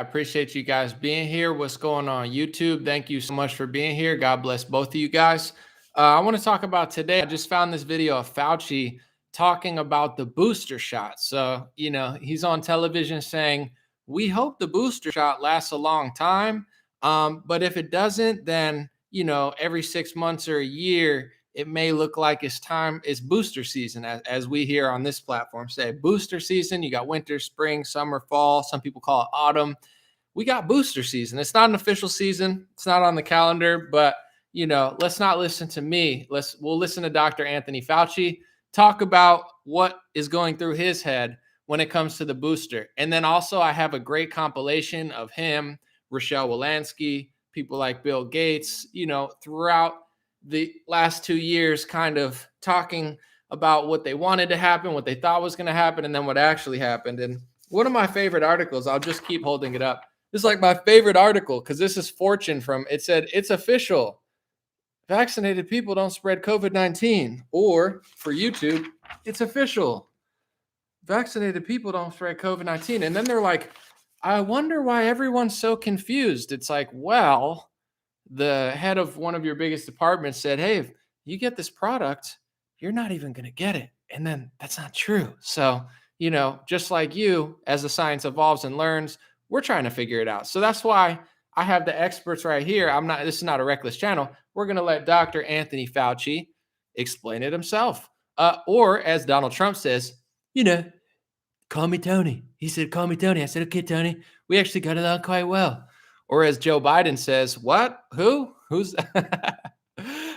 I appreciate you guys being here. What's going on, YouTube? Thank you so much for being here. God bless both of you guys. I want to talk about today. I just found this video of Fauci talking about the booster shot. So, he's on television saying, we hope the booster shot lasts a long time. But if it doesn't, then, every 6 months or a year, it may look like it's booster season, as we here on this platform say. Booster season, you got winter, spring, summer, fall. Some people call it autumn. We got booster season. It's not an official season. It's not on the calendar, but let's not listen to me. We'll listen to Dr. Anthony Fauci talk about what is going through his head when it comes to the booster. And then also I have a great compilation of him, Rochelle Walensky, people like Bill Gates, throughout the last 2 years, kind of talking about what they wanted to happen, what they thought was going to happen, and then what actually happened. And one of my favorite articles, I'll just keep holding it up. This is like my favorite article because this is Fortune it said, it's official. Vaccinated people don't spread COVID-19. Or for YouTube, it's official. Vaccinated people don't spread COVID-19. And then they're like, I wonder why everyone's so confused. It's like, well, the head of one of your biggest departments said, hey, if you get this product, you're not even going to get it. And then that's not true. So, just like you, as the science evolves and learns, we're trying to figure it out. So that's why I have the experts right here. This is not a reckless channel. We're going to let Dr. Anthony Fauci explain it himself. Or as Donald Trump says, call me Tony. He said, call me Tony. I said, okay, Tony, we actually got it on quite well. Or as Joe Biden says, what? Who? Who's?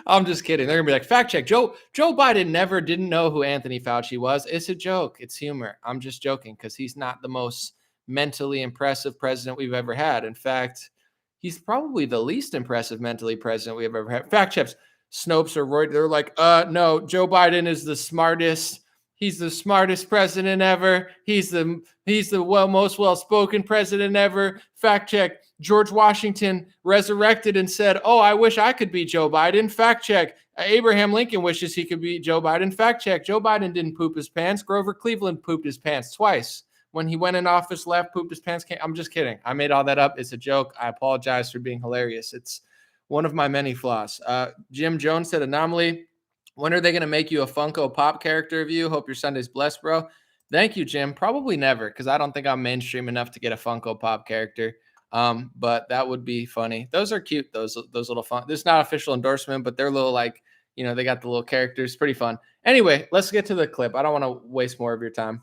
I'm just kidding. They're going to be like, fact check. Joe Biden didn't know who Anthony Fauci was. It's a joke. It's humor. I'm just joking because he's not the most mentally impressive president we've ever had. In fact, he's probably the least impressive mentally president we've ever had. Fact checks. Snopes or Reuters, they're like, no, Joe Biden is the smartest. He's the smartest president ever. He's the most well-spoken president ever. Fact check. George Washington resurrected and said, oh, I wish I could be Joe Biden. Fact check. Abraham Lincoln wishes he could be Joe Biden. Fact check. Joe Biden didn't poop his pants. Grover Cleveland pooped his pants twice. When he went in office, left, pooped his pants. I'm just kidding. I made all that up. It's a joke. I apologize for being hilarious. It's one of my many flaws. Jim Jones said, anomaly. When are they going to make you a Funko Pop character of you? Hope your Sunday's blessed, bro. Thank you, Jim. Probably never, because I don't think I'm mainstream enough to get a Funko Pop character. But that would be funny. Those are cute. Those little fun. This is not official endorsement, but they're little they got the little characters. Pretty fun. Anyway, let's get to the clip. I don't want to waste more of your time.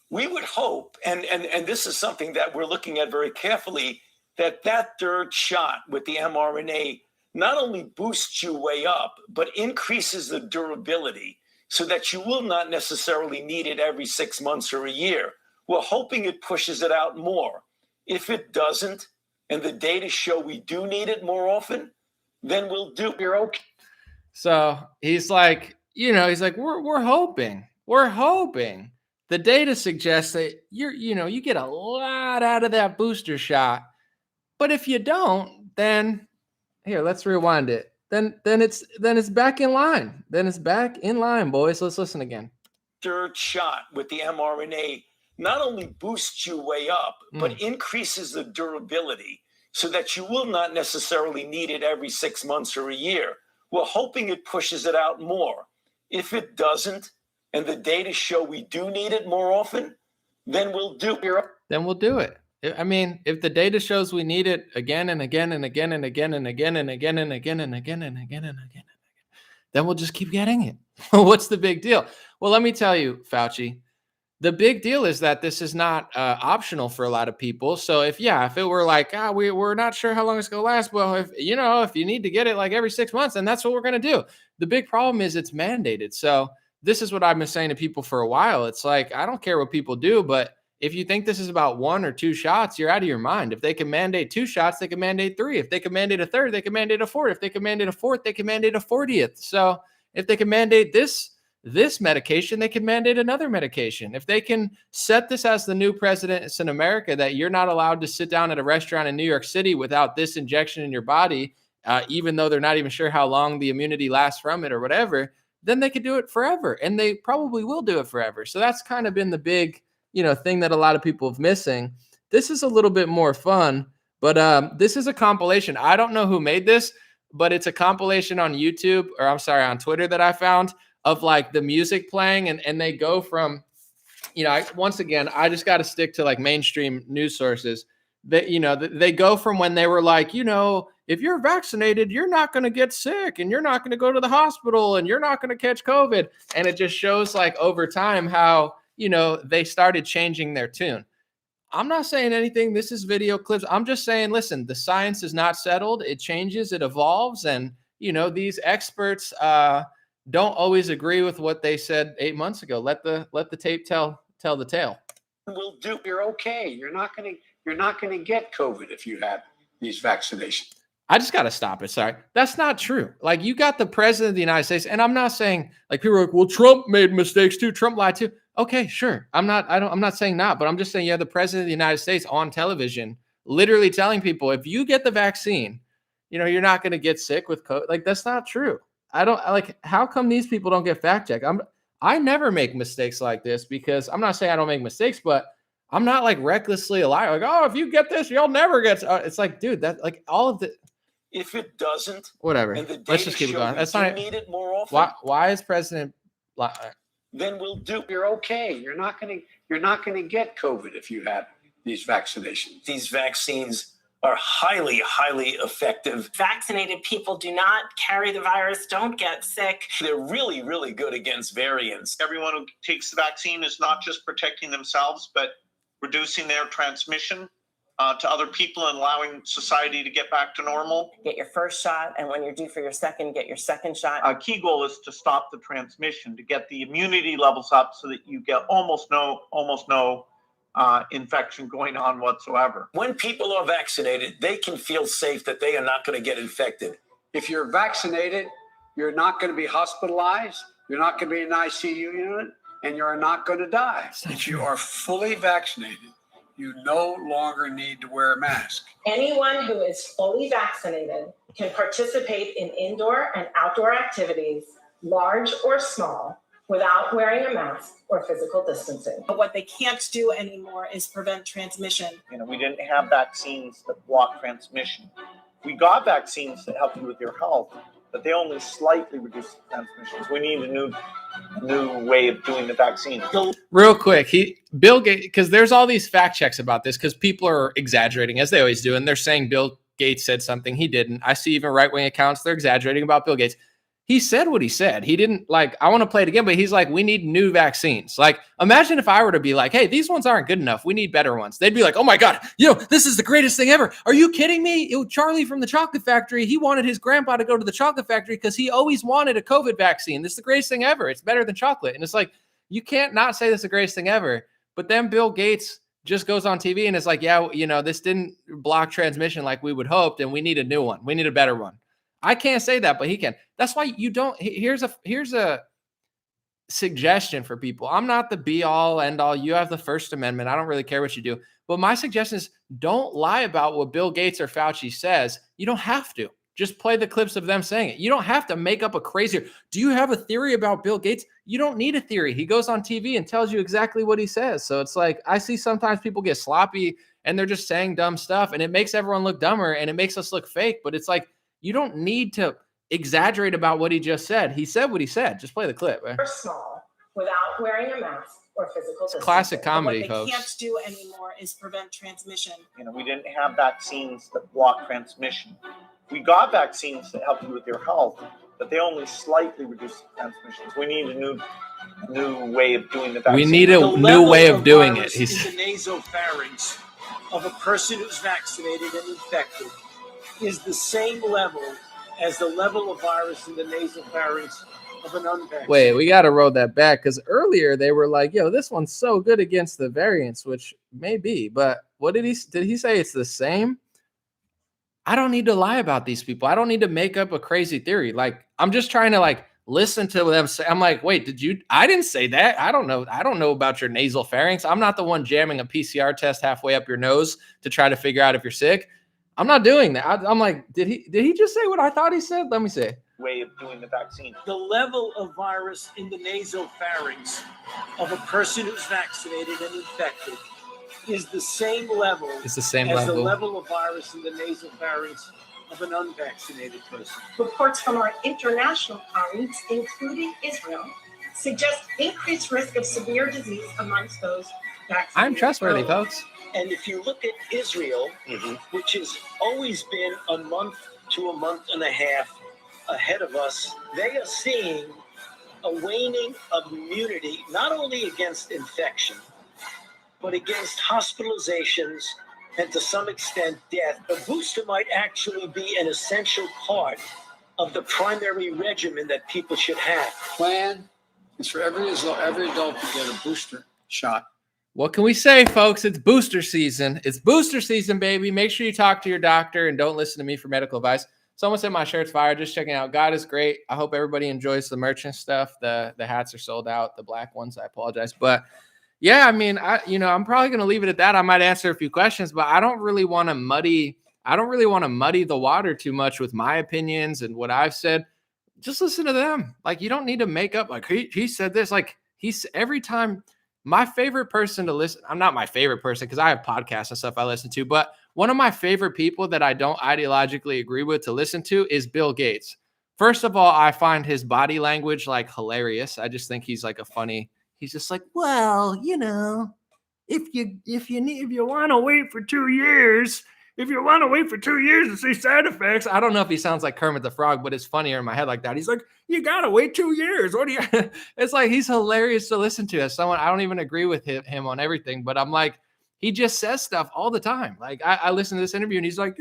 We would hope, and this is something that we're looking at very carefully, that third shot with the mRNA not only boosts you way up, but increases the durability so that you will not necessarily need it every 6 months or a year. We're hoping it pushes it out more. If it doesn't, and the data show we do need it more often, then we'll do. You're okay. So he's like, we're hoping. We're hoping. The data suggests that you get a lot out of that booster shot. But if you don't, then here, let's rewind it. Then it's back in line. Then it's back in line, boys. Let's listen again. Third shot with the mRNA not only boosts you way up, but increases the durability so that you will not necessarily need it every 6 months or a year. We're hoping it pushes it out more. If it doesn't, and the data show we do need it more often, then we'll do it. Then we'll do it. I mean, if the data shows we need it again and again and again and again and again and again and again and again and again and again, then we'll just keep getting it. What's the big deal? Well, let me tell you, Fauci, the big deal is that this is not optional for a lot of people. So if it were like, we're not sure how long it's going to last. Well, if you need to get it like every 6 months, then that's what we're going to do. The big problem is it's mandated. So this is what I've been saying to people for a while. It's like, I don't care what people do, but if you think this is about 1 or 2 shots, you're out of your mind. If they can mandate 2 shots, they can mandate 3. If they can mandate a third, they can mandate a fourth. If they can mandate a fourth, they can mandate a 40th. So if they can mandate this medication, they can mandate another medication. If they can set this as the new precedent in America, that you're not allowed to sit down at a restaurant in New York City without this injection in your body, even though they're not even sure how long the immunity lasts from it or whatever, then they could do it forever. And they probably will do it forever. So that's kind of been the big thing that a lot of people have missing. this is a little bit more fun, but this is a compilation. I don't know who made this, but it's a compilation on YouTube, or I'm sorry, on Twitter, that I found, of like the music playing, and they go from, once again, I just got to stick to like mainstream news sources. They go from when they were like, if you're vaccinated, you're not going to get sick, and you're not going to go to the hospital, and you're not going to catch COVID. And it just shows like over time how, they started changing their tune. I'm not saying anything. This is video clips. I'm just saying, listen, the science is not settled. It changes, it evolves. And, these experts don't always agree with what they said 8 months ago. Let the tape tell the tale. Will do. You're okay. You're not going to get COVID if you have these vaccinations. I just got to stop it. Sorry. That's not true. Like, you got the president of the United States, and I'm not saying, like, people are like, well, Trump made mistakes too. Trump lied too. Okay, sure. I'm not saying not, but I'm just saying you have the president of the United States on television literally telling people, if you get the vaccine, you're not going to get sick with COVID. Like, that's not true. How come these people don't get fact checked? I never make mistakes like this, because I'm not saying I don't make mistakes, but I'm not like recklessly a liar. Like, oh, if you get this, you'll never get. It's like, dude, that like all of the. If it doesn't, whatever. and the data Let's just keep it going. That's not. Need it more often. Why is President? Then we'll do. You're okay. You're not going to get COVID if you have these vaccinations. These vaccines are highly, highly effective. Vaccinated people do not carry the virus, don't get sick. They're really, really good against variants. Everyone who takes the vaccine is not just protecting themselves, but reducing their transmission to other people and allowing society to get back to normal. Get your first shot, and when you're due for your second, get your second shot. Our key goal is to stop the transmission, to get the immunity levels up so that you get almost no infection going on whatsoever. When people are vaccinated, they can feel safe that they are not going to get infected. If you're vaccinated, you're not going to be hospitalized. You're not going to be in an ICU unit, and you're not going to die. If you are fully vaccinated, you no longer need to wear a mask. Anyone who is fully vaccinated can participate in indoor and outdoor activities, large or small, without wearing a mask or physical distancing. But what they can't do anymore is prevent transmission. We didn't have vaccines that block transmission. We got vaccines that help you with your health, but they only slightly reduce the transmissions. We need a new way of doing the vaccine. Real quick, Bill Gates, because there's all these fact checks about this, because people are exaggerating, as they always do, and they're saying Bill Gates said something he didn't. I see even right-wing accounts, they're exaggerating about Bill Gates. He said what he said. He didn't, like, I want to play it again, but he's like, we need new vaccines. Like, imagine if I were to be like, hey, these ones aren't good enough. We need better ones. They'd be like, oh my God, this is the greatest thing ever. Are you kidding me? Charlie from the chocolate factory, he wanted his grandpa to go to the chocolate factory because he always wanted a COVID vaccine. This is the greatest thing ever. It's better than chocolate. And it's like, you can't not say this is the greatest thing ever. But then Bill Gates just goes on TV and it's like, yeah, this didn't block transmission like we would hoped, and we need a new one. We need a better one. I can't say that, but he can. That's why you don't. Here's a suggestion for people. I'm not the be all end all. You have the First Amendment. I don't really care what you do. But my suggestion is, don't lie about what Bill Gates or Fauci says. You don't have to. Just play the clips of them saying it. You don't have to make up a crazy. Do you have a theory about Bill Gates? You don't need a theory. He goes on TV and tells you exactly what he says. So it's like, I see sometimes people get sloppy and they're just saying dumb stuff, and it makes everyone look dumber and it makes us look fake. But it's like, you don't need to exaggerate about what he just said. He said what he said. Just play the clip. Or small, without wearing a mask or physical distancing. Classic comedy, What folks. they can't do anymore is prevent transmission. We didn't have vaccines that block transmission. We got vaccines that help you with your health, but they only slightly reduce the transmissions. We need a new way of doing the vaccine. We need a new way of doing it. He's in the nasopharynx of a person who's vaccinated and infected is the same level as the level of virus in the nasopharynx of an unvaccinated. Wait, we got to roll that back, because earlier they were like, this one's so good against the variants, which may be, but what did he say? It's the same? I don't need to lie about these people. I don't need to make up a crazy theory. Like, I'm just trying to listen to them say. I'm like, wait, I didn't say that. I don't know about your nasal pharynx. I'm not the one jamming a PCR test halfway up your nose to try to figure out if you're sick. I'm not doing that. I'm like, did he just say what I thought he said? Let me see. Way of doing the vaccine. The level of virus in the nasopharynx of a person who's vaccinated and infected is the same level It's the same as the level. level of virus in the nasopharynx of an unvaccinated person. Reports from our international colleagues, including Israel, suggest increased risk of severe disease amongst those vaccinated. I'm trustworthy, early. folks. And if you look at Israel, which has always been a month to a month and a half ahead of us, they are seeing a waning of immunity, not only against infection, but against hospitalizations and to some extent death. A booster might actually be an essential part of the primary regimen that people should have. Plan is for every adult to get a booster shot. What can we say, folks? It's booster season. It's booster season, baby. Make sure you talk to your doctor and don't listen to me for medical advice. Someone said my shirt's fire. Just checking out. God is great. I hope everybody enjoys the merch and stuff. The hats are sold out. The black ones, I apologize. But yeah, I mean, I'm probably going to leave it at that. I might answer a few questions, but I don't really want to muddy the water too much with my opinions and what I've said. Just listen to them. Like, you don't need to make up like he said this. Like, he's every time. My favorite person to listen, I'm not my favorite person because I have podcasts and stuff I listen to, but one of my favorite people that I don't ideologically agree with to listen to is Bill Gates. First of all, I find his body language like hilarious. I just think he's like he's just like, well, if you want to wait for 2 years, to see side effects. I don't know if he sounds like Kermit the Frog, but it's funnier in my head like that. He's like, you gotta wait 2 years. What do you? It's like he's hilarious to listen to. As someone, I don't even agree with him on everything, but I'm like, he just says stuff all the time. Like I listen to this interview and he's like,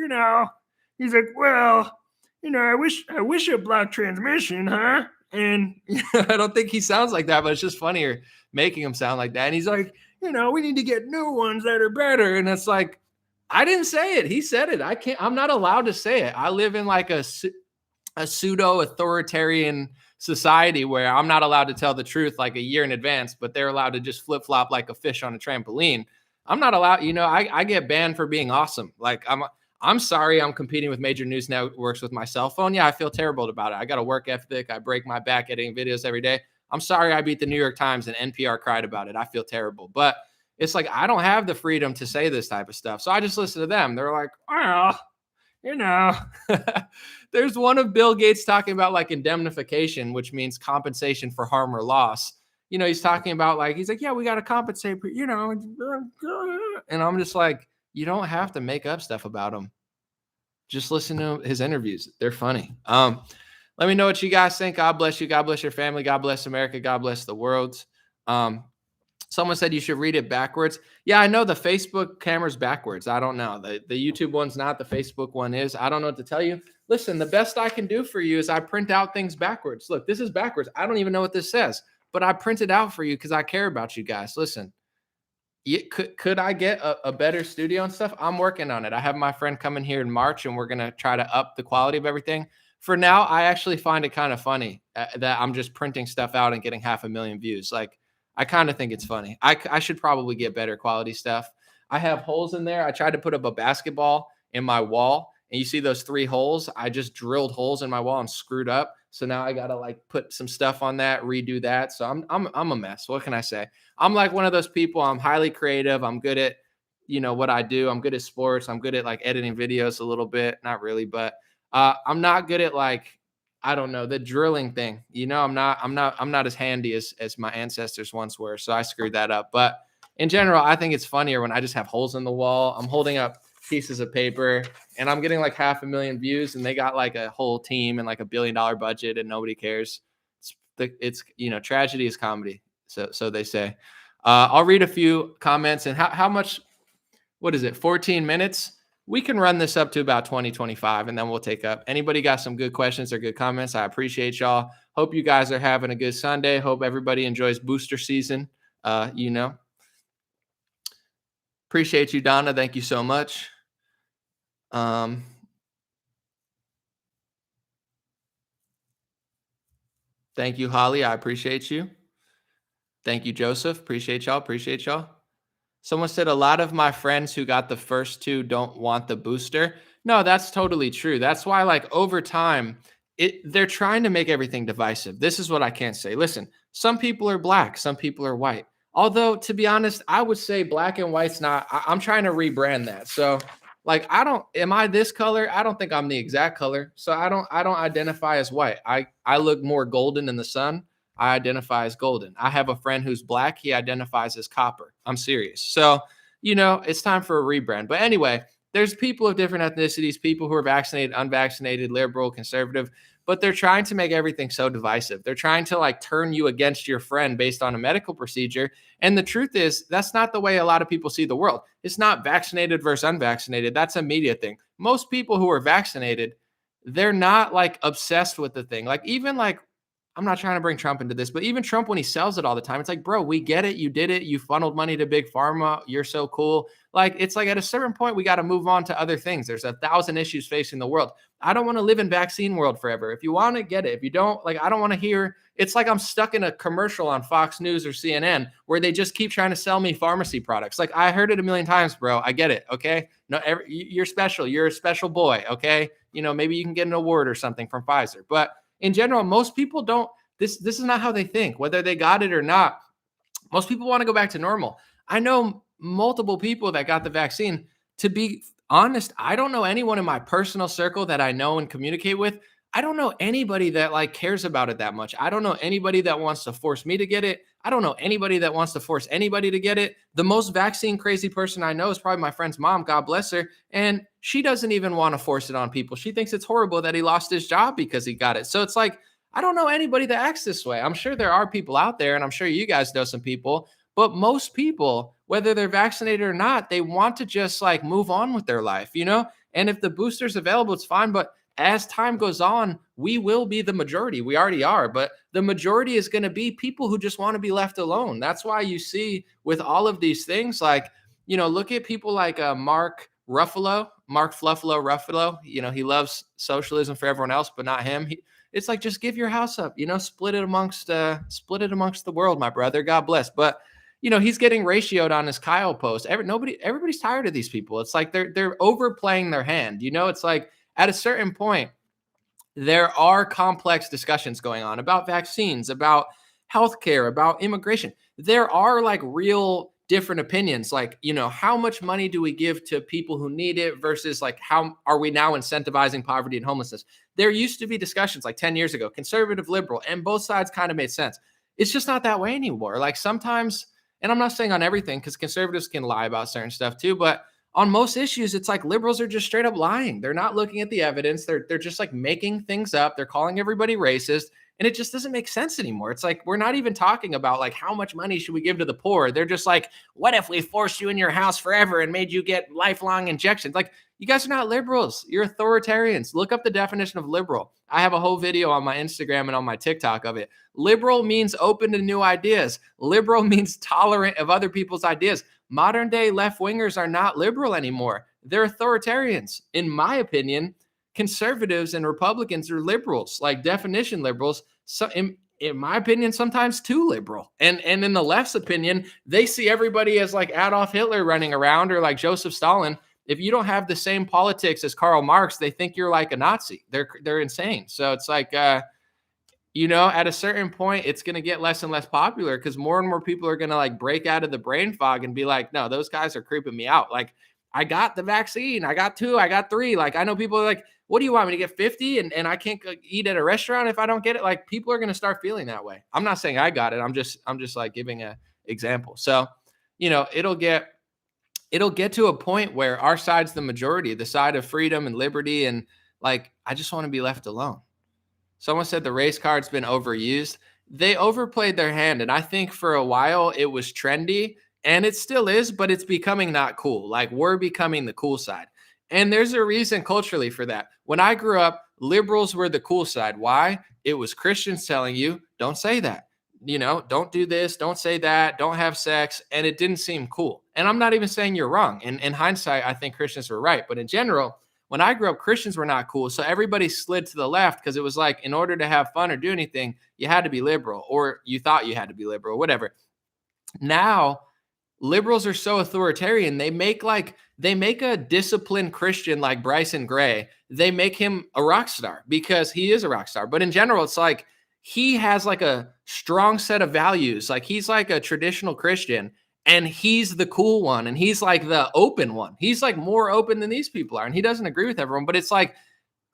well, I wish a block transmission, huh? And I don't think he sounds like that, but it's just funnier making him sound like that. And he's like, we need to get new ones that are better. And it's like, I didn't say it. He said it. I'm not allowed to say it. I live in like a pseudo authoritarian society where I'm not allowed to tell the truth like a year in advance, but they're allowed to just flip flop like a fish on a trampoline. I'm not allowed, I get banned for being awesome. Like I'm sorry I'm competing with major news networks with my cell phone. Yeah, I feel terrible about it. I got a work ethic. I break my back editing videos every day. I'm sorry I beat the New York Times and NPR cried about it. I feel terrible. But it's like I don't have the freedom to say this type of stuff. So I just listen to them. They're like, well, there's one of Bill Gates talking about like indemnification, which means compensation for harm or loss. He's talking about like, he's like, yeah, we got to compensate, and I'm just like, you don't have to make up stuff about him. Just listen to his interviews. They're funny. Let me know what you guys think. God bless you. God bless your family. God bless America. God bless the world. Someone said you should read it backwards. Yeah, I know the Facebook camera's backwards. I don't know. The YouTube one's not. The Facebook one is. I don't know what to tell you. Listen, the best I can do for you is I print out things backwards. Look, this is backwards. I don't even know what this says, but I print it out for you because I care about you guys. Listen, could I get a better studio and stuff? I'm working on it. I have my friend coming here in March, and we're going to try to up the quality of everything. For now, I actually find it kind of funny that I'm just printing stuff out and getting 500,000 views. Like, I kind of think it's funny. I should probably get better quality stuff. I have holes in there. I tried to put up a basketball in my wall, and you see those 3 holes? I just drilled holes in my wall and screwed up. So now I got to like put some stuff on that, redo that. So I'm a mess. What can I say? I'm like one of those people. I'm highly creative. I'm good at, what I do. I'm good at sports. I'm good at like editing videos a little bit. Not really, but I'm not good at like, I don't know, the drilling thing. I'm not as handy as my ancestors once were. So I screwed that up. But in general, I think it's funnier when I just have holes in the wall. I'm holding up pieces of paper and I'm getting like 500,000 views, and they got like a whole team and like $1 billion budget and nobody cares. It's tragedy is comedy. So they say. I'll read a few comments. And how much, what is it? 14 minutes. We can run this up to about 2025 and then we'll take up. Anybody got some good questions or good comments? I appreciate y'all. Hope you guys are having a good Sunday. Hope everybody enjoys booster season. Appreciate you, Donna. Thank you so much. Thank you, Holly. I appreciate you. Thank you, Joseph. Appreciate y'all. Someone said a lot of my friends who got the first 2 don't want the booster. No, that's totally true. That's why, like, over time, they're trying to make everything divisive. This is what I can't say. Listen, some people are black, some people are white. Although, to be honest, I would say black and white's not. I'm trying to rebrand that. So, like, am I this color? I don't think I'm the exact color. So I don't identify as white. I look more golden in the sun. I identify as golden. I have a friend who's black. He identifies as copper. I'm serious. So, it's time for a rebrand. But anyway, there's people of different ethnicities, people who are vaccinated, unvaccinated, liberal, conservative, but they're trying to make everything so divisive. They're trying to like turn you against your friend based on a medical procedure. And the truth is, that's not the way a lot of people see the world. It's not vaccinated versus unvaccinated. That's a media thing. Most people who are vaccinated, they're not like obsessed with the thing. Like, even like, I'm not trying to bring Trump into this, but even Trump, when he sells it all the time, it's like, bro, we get it. You did it. You funneled money to big pharma. You're so cool. Like, it's like at a certain point, we got to move on to other things. There's 1,000 issues facing the world. I don't want to live in vaccine world forever. If you want to get it, if you don't, like, I don't want to hear, it's like I'm stuck in a commercial on Fox News or CNN where they just keep trying to sell me pharmacy products. Like, I heard it a million times, bro. I get it. Okay. No, you're special. You're a special boy. Okay. Maybe you can get an award or something from Pfizer, but in general, most people don't, this is not how they think, whether they got it or not. Most people want to go back to normal. I know multiple people that got the vaccine. To be honest, I don't know anyone in my personal circle that I know and communicate with. I don't know anybody that like cares about it that much. I don't know anybody that wants to force me to get it. I don't know anybody that wants to force anybody to get it. The most vaccine crazy person I know is probably my friend's mom, God bless her. And she doesn't even want to force it on people. She thinks it's horrible that he lost his job because he got it. So it's like, I don't know anybody that acts this way. I'm sure there are people out there, and I'm sure you guys know some people, but most people, whether they're vaccinated or not, they want to just like move on with their life, And if the booster's available, it's fine. But as time goes on, we will be the majority. We already are, but the majority is going to be people who just want to be left alone. That's why you see with all of these things, like, look at people like Mark Fluffalo. He loves socialism for everyone else, but not him. It's like, just give your house up, split it amongst the world, my brother. God bless. But he's getting ratioed on his Kyle post. Everybody's tired of these people. It's like they're overplaying their hand. It's like at a certain point, there are complex discussions going on about vaccines, about healthcare, about immigration. There are like real different opinions, like, how much money do we give to people who need it versus like, how are we now incentivizing poverty and homelessness? There used to be discussions like 10 years ago, conservative, liberal, and both sides kind of made sense. It's just not that way anymore. Like sometimes, and I'm not saying on everything, because conservatives can lie about certain stuff too, but on most issues, it's like liberals are just straight up lying. They're not looking at the evidence. They're just like making things up. They're calling everybody racist. And it just doesn't make sense anymore. It's like, we're not even talking about like, how much money should we give to the poor? They're just like, what if we forced you in your house forever and made you get lifelong injections? Like, you guys are not liberals. You're authoritarians. Look up the definition of liberal. I have a whole video on my Instagram and on my TikTok of it. Liberal means open to new ideas. Liberal means tolerant of other people's ideas. Modern day left wingers are not liberal anymore. They're authoritarians. In my opinion, conservatives and Republicans are liberals, like definition liberals. So in my opinion, sometimes too liberal. And in the left's opinion, they see everybody as like Adolf Hitler running around or like Joseph Stalin. If you don't have the same politics as Karl Marx, they think you're like a Nazi. They're insane. So it's like, at a certain point, it's going to get less and less popular because more and more people are going to like break out of the brain fog and be like, no, those guys are creeping me out. Like, I got the vaccine. I got 2. I got 3. Like, I know people are like, what do you want me to get 50? And I can't eat at a restaurant if I don't get it. Like, people are going to start feeling that way. I'm not saying I got it. I'm just like giving an example. So, it'll get to a point where our side's the majority, the side of freedom and liberty. And like, I just want to be left alone. Someone said the race card's been overused. They overplayed their hand. And I think for a while it was trendy, and it still is, but it's becoming not cool. Like, we're becoming the cool side. And there's a reason culturally for that. When I grew up, liberals were the cool side. Why? It was Christians telling you, don't say that. Don't do this, don't say that, don't have sex. And it didn't seem cool. And I'm not even saying you're wrong. In hindsight, I think Christians were right. But in general, when I grew up, Christians were not cool. So everybody slid to the left because it was like, in order to have fun or do anything, you had to be liberal, or you thought you had to be liberal, whatever. Now, liberals are so authoritarian. They make a disciplined Christian like Bryson Gray. They make him a rock star because he is a rock star. But in general, it's like, he has like a strong set of values. Like he's like a traditional Christian and he's the cool one and he's like the open one. He's like more open than these people are and he doesn't agree with everyone, but it's like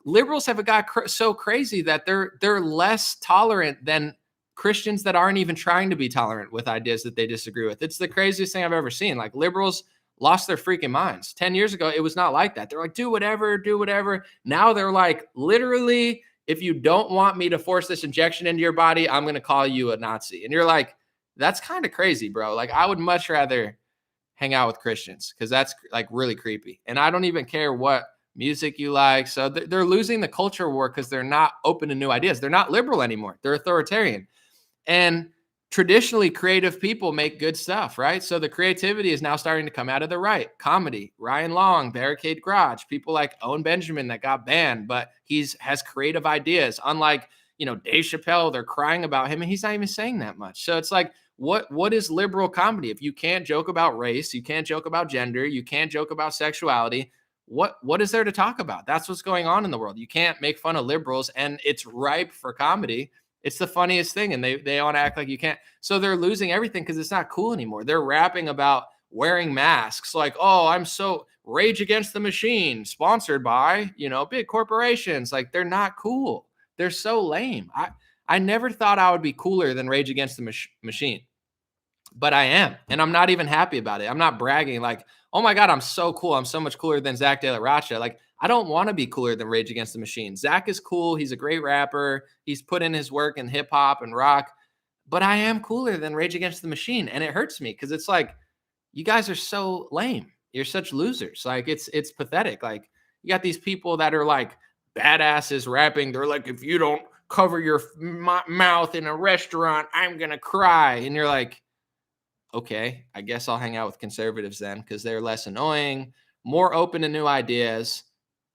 liberals have got so crazy that they're less tolerant than Christians that aren't even trying to be tolerant with ideas that they disagree with. It's the craziest thing I've ever seen. Like liberals lost their freaking minds. 10 years ago, it was not like that. They're like, do whatever, do whatever. Now they're like, literally, if you don't want me to force this injection into your body, I'm going to call you a Nazi. And you're like, that's kind of crazy, bro. Like I would much rather hang out with Christians because that's like really creepy. And I don't even care what music you like. So they're losing the culture war because they're not open to new ideas. They're not liberal anymore. They're authoritarian. And traditionally, creative people make good stuff, right? So the creativity is now starting to come out of the right. Comedy, Ryan Long, Barricade Garage, people like Owen Benjamin that got banned, but has creative ideas. Unlike, Dave Chappelle, they're crying about him and he's not even saying that much. So it's like, what is liberal comedy? If you can't joke about race, you can't joke about gender, you can't joke about sexuality, what is there to talk about? That's what's going on in the world. You can't make fun of liberals and it's ripe for comedy. It's the funniest thing. And they want to act like you can't. So they're losing everything because it's not cool anymore. They're rapping about wearing masks like, oh, I'm so Rage Against the Machine, sponsored by, big corporations. Like they're not cool. They're so lame. I never thought I would be cooler than Rage Against the Machine, but I am. And I'm not even happy about it. I'm not bragging like, oh my God, I'm so cool. I'm so much cooler than Zach De La Rocha. Like, I don't want to be cooler than Rage Against the Machine. Zach is cool. He's a great rapper. He's put in his work in hip hop and rock, but I am cooler than Rage Against the Machine. And it hurts me because it's like, you guys are so lame. You're such losers. Like it's pathetic. Like you got these people that are like badasses rapping. They're like, if you don't cover your mouth in a restaurant, I'm going to cry. And you're like, okay, I guess I'll hang out with conservatives then because they're less annoying, more open to new ideas.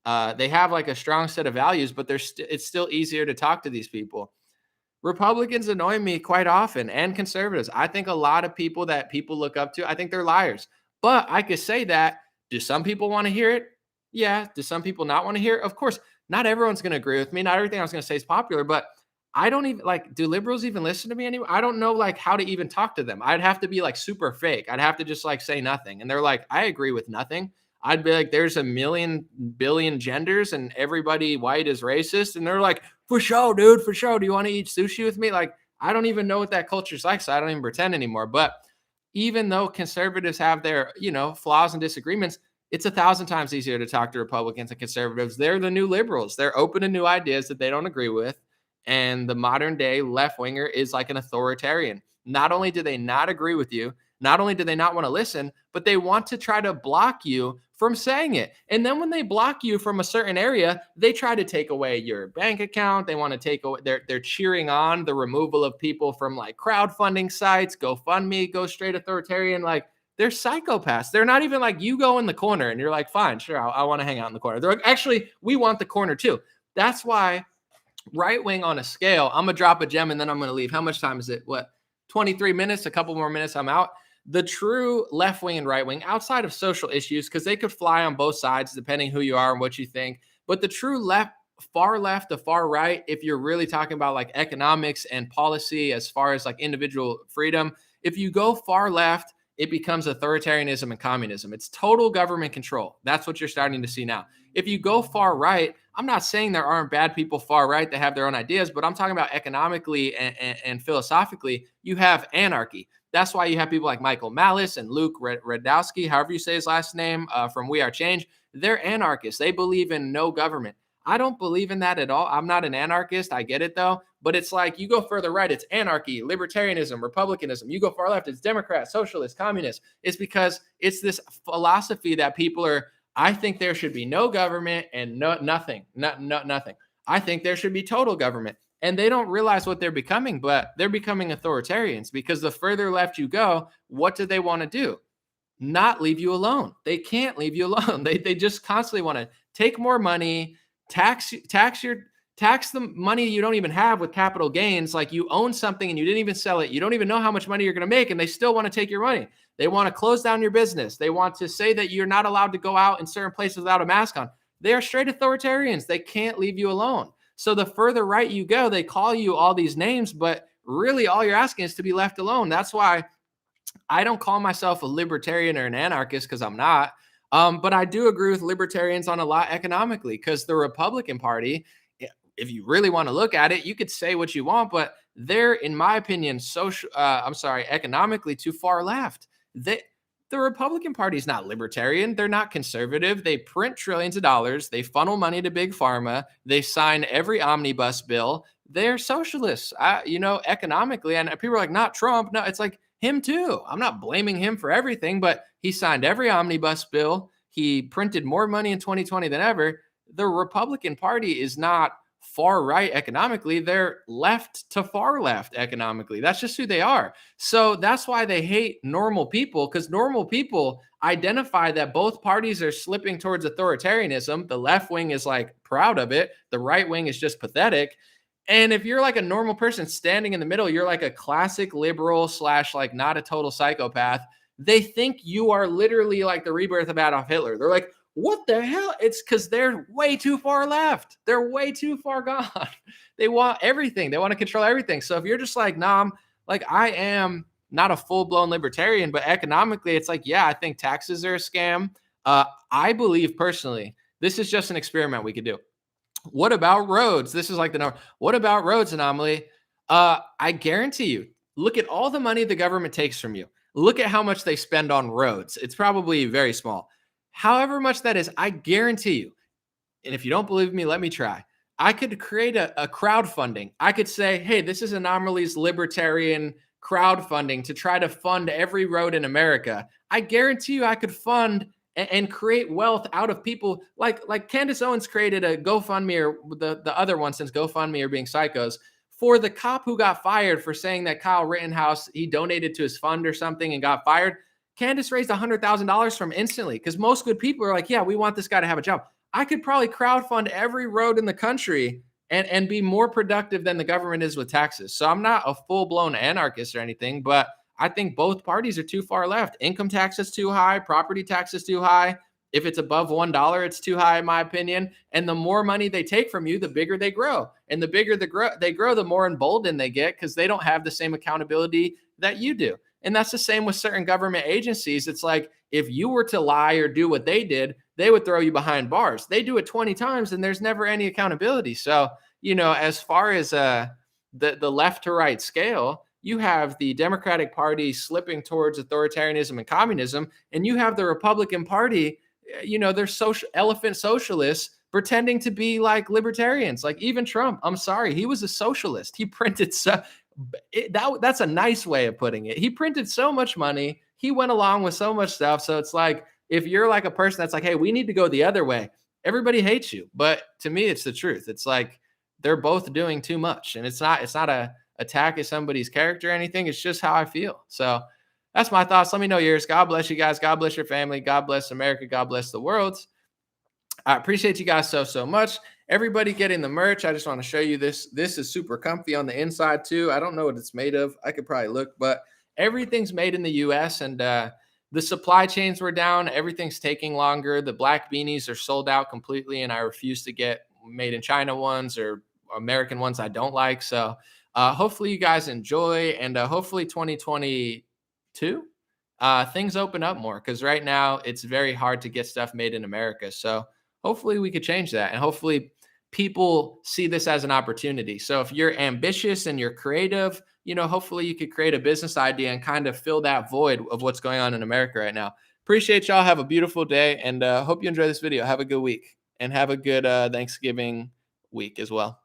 They have like a strong set of values, but it's still easier to talk to these people. Republicans annoy me quite often and conservatives. I think a lot of people that people look up to, I think they're liars. But I could say that. Do some people want to hear it? Yeah. Do some people not want to hear it? Of course, not everyone's going to agree with me. Not everything I was going to say is popular, but I don't even do liberals even listen to me anymore? I don't know like how to even talk to them. I'd have to be like super fake. I'd have to just like say nothing. And they're like, I agree with nothing. I'd be like, there's a million billion genders and everybody white is racist. And they're like, for sure, dude, for sure. Do you want to eat sushi with me? Like, I don't even know what that culture's like. So I don't even pretend anymore. But even though conservatives have their, flaws and disagreements, it's 1,000 times easier to talk to Republicans and conservatives. They're the new liberals. They're open to new ideas that they don't agree with. And the modern day left winger is like an authoritarian. Not only do they not agree with you, not only do they not want to listen, but they want to try to block you from saying it. And then when they block you from a certain area, they try to take away your bank account. They want to take away, they're cheering on the removal of people from like crowdfunding sites, GoFundMe, go straight authoritarian. Like they're psychopaths. They're not even like you go in the corner and you're like, fine, sure, I want to hang out in the corner. They're like, actually, we want the corner too. That's why right wing on a scale, I'm going to drop a gem and then I'm going to leave. How much time is it? 23 minutes, a couple more minutes, I'm out. The true left wing and right wing outside of social issues, because they could fly on both sides depending who you are and what you think. But the true left to far right, if you're really talking about like economics and policy as far as like individual freedom, if you go far left, it becomes authoritarianism and communism. It's total government control. That's what you're starting to see now. If you go far right, I'm not saying there aren't bad people far right that have their own ideas, but I'm talking about economically and philosophically, you have anarchy. That's why you have people like Michael Malice and Luke Radowski, however you say his last name, from We Are Change. They're anarchists. They believe in no government. I don't believe in that at all. I'm not an anarchist. I get it, though. But it's like you go further right, it's anarchy, libertarianism, republicanism. You go far left, it's Democrat, socialist, communist. It's because it's this philosophy that people are, I think there should be no government and nothing. I think there should be total government. And they don't realize what they're becoming, but they're becoming authoritarians because the further left you go, what do they want to do? Not leave you alone. They can't leave you alone. They just constantly want to take more money, tax the money you don't even have with capital gains. Like you own something and you didn't even sell it. You don't even know how much money you're going to make, and they still want to take your money. They want to close down your business. They want to say that you're not allowed to go out in certain places without a mask on. They are straight authoritarians. They can't leave you alone. So the further right you go, they call you all these names, but really all you're asking is to be left alone. That's why I don't call myself a libertarian or an anarchist, because I'm not. But I do agree with libertarians on a lot economically, because the Republican Party, if you really want to look at it, you could say what you want, but they're, in my opinion, economically too far left. The Republican Party is not libertarian. They're not conservative. They print trillions of dollars. They funnel money to big pharma. They sign every omnibus bill. They're socialists, economically. And people are like, not Trump. No, it's like him too. I'm not blaming him for everything, but he signed every omnibus bill. He printed more money in 2020 than ever. The Republican Party is not far right economically. They're left to far left economically. That's just who they are. So that's why they hate normal people, because normal people identify that both parties are slipping towards authoritarianism. The left wing is like proud of it. The right wing is just pathetic. And if you're like a normal person standing in the middle, you're like a classic liberal / like not a total psychopath. They think you are literally like the rebirth of Adolf Hitler. They're like, what the hell? It's because they're way too far left. They're way too far gone. They want everything. They want to control everything. So if you're just like, nah, I am not a full-blown libertarian, but economically, it's like, yeah, I think taxes are a scam. I believe personally, this is just an experiment we could do. What about roads? This is like the number. What about roads, Anomaly? I guarantee you, look at all the money the government takes from you. Look at how much they spend on roads. It's probably very small. However much that is, I guarantee you, and if you don't believe me, let me try. I could create a crowdfunding. I could say, hey, this is Anomaly's libertarian crowdfunding to try to fund every road in America. I guarantee you I could fund and create wealth out of people like Candace Owens created a GoFundMe, or the other one, since GoFundMe are being psychos, for the cop who got fired for saying that Kyle Rittenhouse, he donated to his fund or something and got fired. Candace raised $100,000 from instantly, because most good people are like, yeah, we want this guy to have a job. I could probably crowdfund every road in the country and be more productive than the government is with taxes. So I'm not a full-blown anarchist or anything, but I think both parties are too far left. Income tax is too high. Property tax is too high. If it's above $1, it's too high, in my opinion. And the more money they take from you, the bigger they grow. And the bigger they grow, the more emboldened they get, because they don't have the same accountability that you do. And that's the same with certain government agencies. It's like, if you were to lie or do what they did, they would throw you behind bars. They do it 20 times and there's never any accountability. So, as far as the left to right scale, you have the Democratic Party slipping towards authoritarianism and communism, and you have the Republican Party, they're elephant socialists pretending to be like libertarians. Like even Trump, I'm sorry, he was a socialist. He printed that's a nice way of putting it. He printed so much money. He went along with so much stuff. So it's like, if you're like a person that's like, hey, we need to go the other way, everybody hates you. But to me, it's the truth. It's like they're both doing too much. And it's not a attack at somebody's character or anything. It's just how I feel. So that's my thoughts. Let me know yours. God bless you guys. God bless your family. God bless America. God bless the world. I appreciate you guys so much. Everybody getting the merch. I just want to show you this. This is super comfy on the inside too. I don't know what it's made of. I could probably look, but everything's made in the US, and the supply chains were down. Everything's taking longer. The black beanies are sold out completely, and I refuse to get made in China ones or American ones I don't like. So hopefully you guys enjoy, and hopefully 2022 things open up more, because right now it's very hard to get stuff made in America. So hopefully we could change that, and hopefully people see this as an opportunity. So if you're ambitious and you're creative, hopefully you could create a business idea and kind of fill that void of what's going on in America right now. Appreciate y'all. Have a beautiful day, and hope you enjoy this video. Have a good week, and have a good Thanksgiving week as well.